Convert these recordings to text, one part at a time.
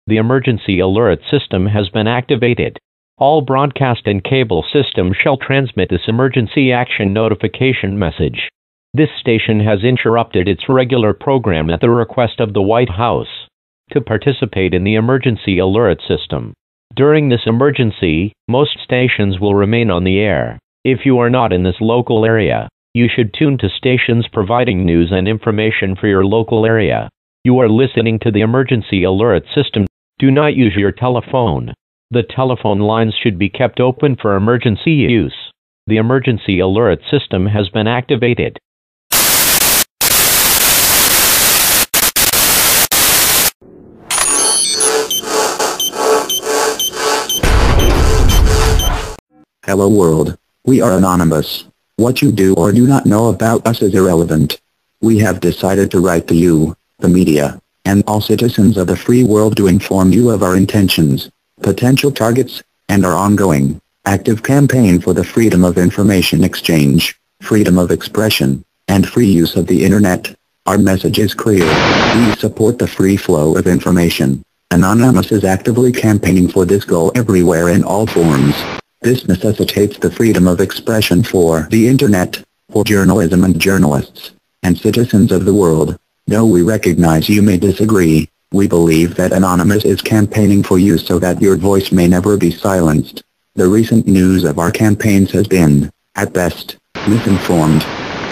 The emergency alert system has been activated. All broadcast and cable systems shall transmit this emergency action notification message. This station has interrupted its regular program at the request of the White House to participate in the emergency alert system. During this emergency, most stations will remain on the air. If you are not in this local area, you should tune to stations providing news and information for your local area. You are listening to the emergency alert system. Do not use your telephone. The telephone lines should be kept open for emergency use. The emergency alert system has been activated. Hello world. We are anonymous. What you do or do not know about us is irrelevant. We have decided to write to you, the media, and all citizens of the free world to inform you of our intentions, potential targets, and our ongoing, active campaign for the freedom of information exchange, freedom of expression, and free use of the Internet. Our message is clear. We support the free flow of information. Anonymous is actively campaigning for this goal everywhere in all forms. This necessitates the freedom of expression for the Internet, for journalism and journalists, and citizens of the world. Though we recognize you may disagree, we believe that Anonymous is campaigning for you so that your voice may never be silenced. The recent news of our campaigns has been, at best, misinformed.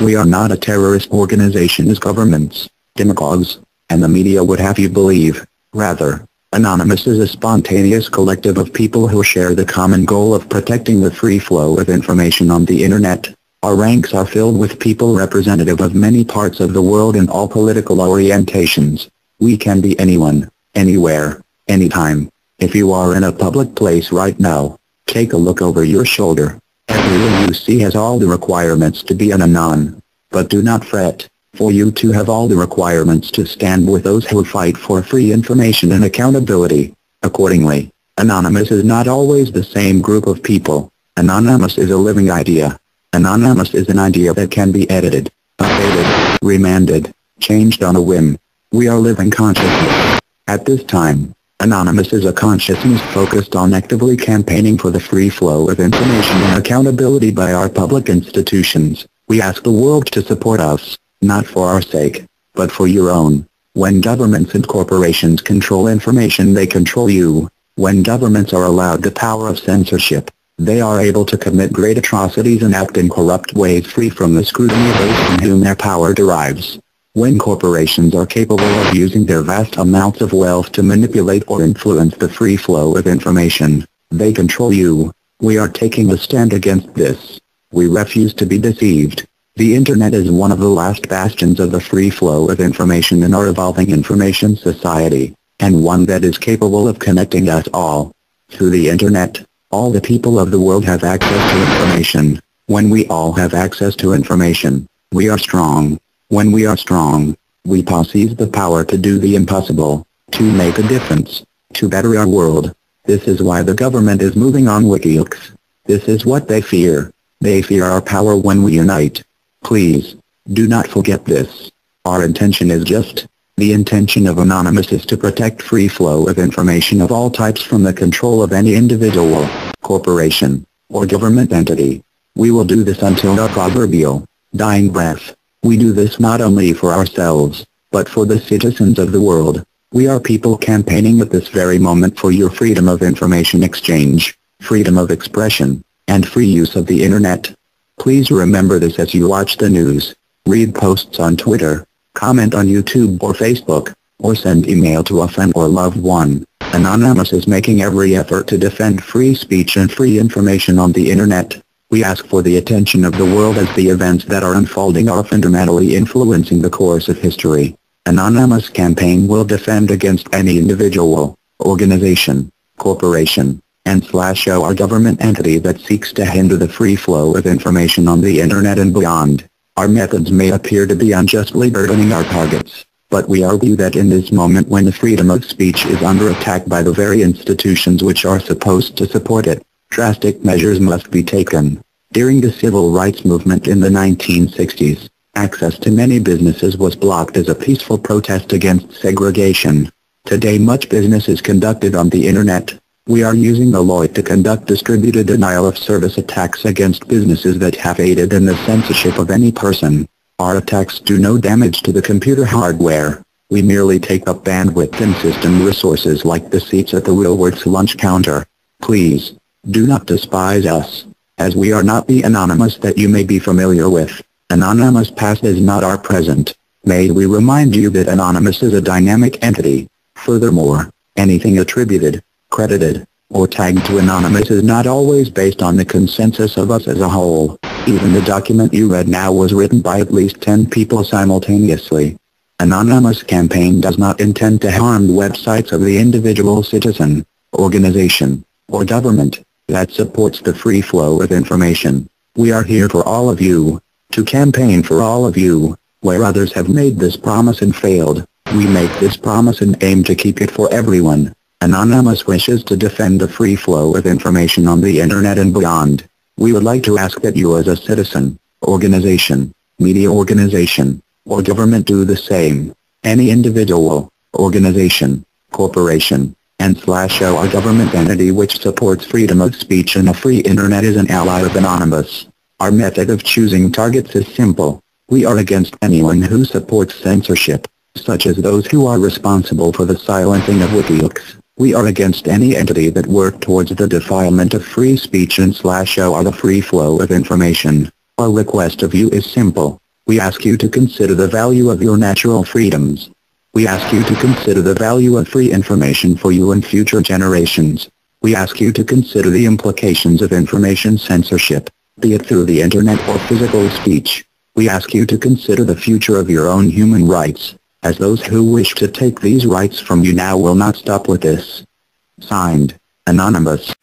We are not a terrorist organization as governments, demagogues, and the media would have you believe. Rather, Anonymous is a spontaneous collective of people who share the common goal of protecting the free flow of information on the Internet. Our ranks are filled with people representative of many parts of the world in all political orientations. We can be anyone, anywhere, anytime. If you are in a public place right now, take a look over your shoulder. Everyone you see has all the requirements to be an anon. But do not fret, for you too have all the requirements to stand with those who fight for free information and accountability. Accordingly, Anonymous is not always the same group of people. Anonymous is a living idea. Anonymous is an idea that can be edited, updated, remanded, changed on a whim. We are living consciousness. At this time, Anonymous is a consciousness focused on actively campaigning for the free flow of information and accountability by our public institutions. We ask the world to support us, not for our sake, but for your own. When governments and corporations control information, they control you. When governments are allowed the power of censorship, they are able to commit great atrocities and act in corrupt ways free from the scrutiny of those from whom their power derives. When corporations are capable of using their vast amounts of wealth to manipulate or influence the free flow of information, they control you. We are taking a stand against this. We refuse to be deceived. The Internet is one of the last bastions of the free flow of information in our evolving information society, and one that is capable of connecting us all. Through the Internet, all the people of the world have access to information. When we all have access to information, we are strong. When we are strong, we possess the power to do the impossible, to make a difference, to better our world. This is why the government is moving on WikiLeaks. This is what they fear. They fear our power when we unite. Please, do not forget this. Our intention is just. The intention of Anonymous is to protect free flow of information of all types from the control of any individual, corporation, or government entity. We will do this until our proverbial dying breath. We do this not only for ourselves, but for the citizens of the world. We are people campaigning at this very moment for your freedom of information exchange, freedom of expression, and free use of the Internet. Please remember this as you watch the news, read posts on Twitter, comment on YouTube or Facebook, or send email to a friend or loved one. Anonymous is making every effort to defend free speech and free information on the Internet. We ask for the attention of the world as the events that are unfolding are fundamentally influencing the course of history. Anonymous campaign will defend against any individual, organization, corporation, and/or government entity that seeks to hinder the free flow of information on the Internet and beyond. Our methods may appear to be unjustly burdening our targets, but we argue that in this moment when the freedom of speech is under attack by the very institutions which are supposed to support it, drastic measures must be taken. During the civil rights movement in the 1960s, access to many businesses was blocked as a peaceful protest against segregation. Today much business is conducted on the internet. We are using the law to conduct distributed denial-of-service attacks against businesses that have aided in the censorship of any person. Our attacks do no damage to the computer hardware. We merely take up bandwidth and system resources like the seats at the Woolworths lunch counter. Please, do not despise us, as we are not the Anonymous that you may be familiar with. Anonymous past is not our present. May we remind you that Anonymous is a dynamic entity. Furthermore, anything attributed, credited, or tagged to Anonymous is not always based on the consensus of us as a whole. Even the document you read now was written by at least 10 people simultaneously. Anonymous campaign does not intend to harm the websites of the individual citizen, organization, or government that supports the free flow of information. We are here for all of you, to campaign for all of you. Where others have made this promise and failed, we make this promise and aim to keep it for everyone. Anonymous wishes to defend the free flow of information on the internet and beyond. We would like to ask that you as a citizen, organization, media organization, or government do the same. Any individual, organization, corporation, and/or government entity which supports freedom of speech and a free internet is an ally of Anonymous. Our method of choosing targets is simple. We are against anyone who supports censorship, such as those who are responsible for the silencing of WikiLeaks. We are against any entity that work towards the defilement of free speech and/or the free flow of information. Our request of you is simple. We ask you to consider the value of your natural freedoms. We ask you to consider the value of free information for you and future generations. We ask you to consider the implications of information censorship, be it through the internet or physical speech. We ask you to consider the future of your own human rights, as those who wish to take these rights from you now will not stop with this. Signed, Anonymous.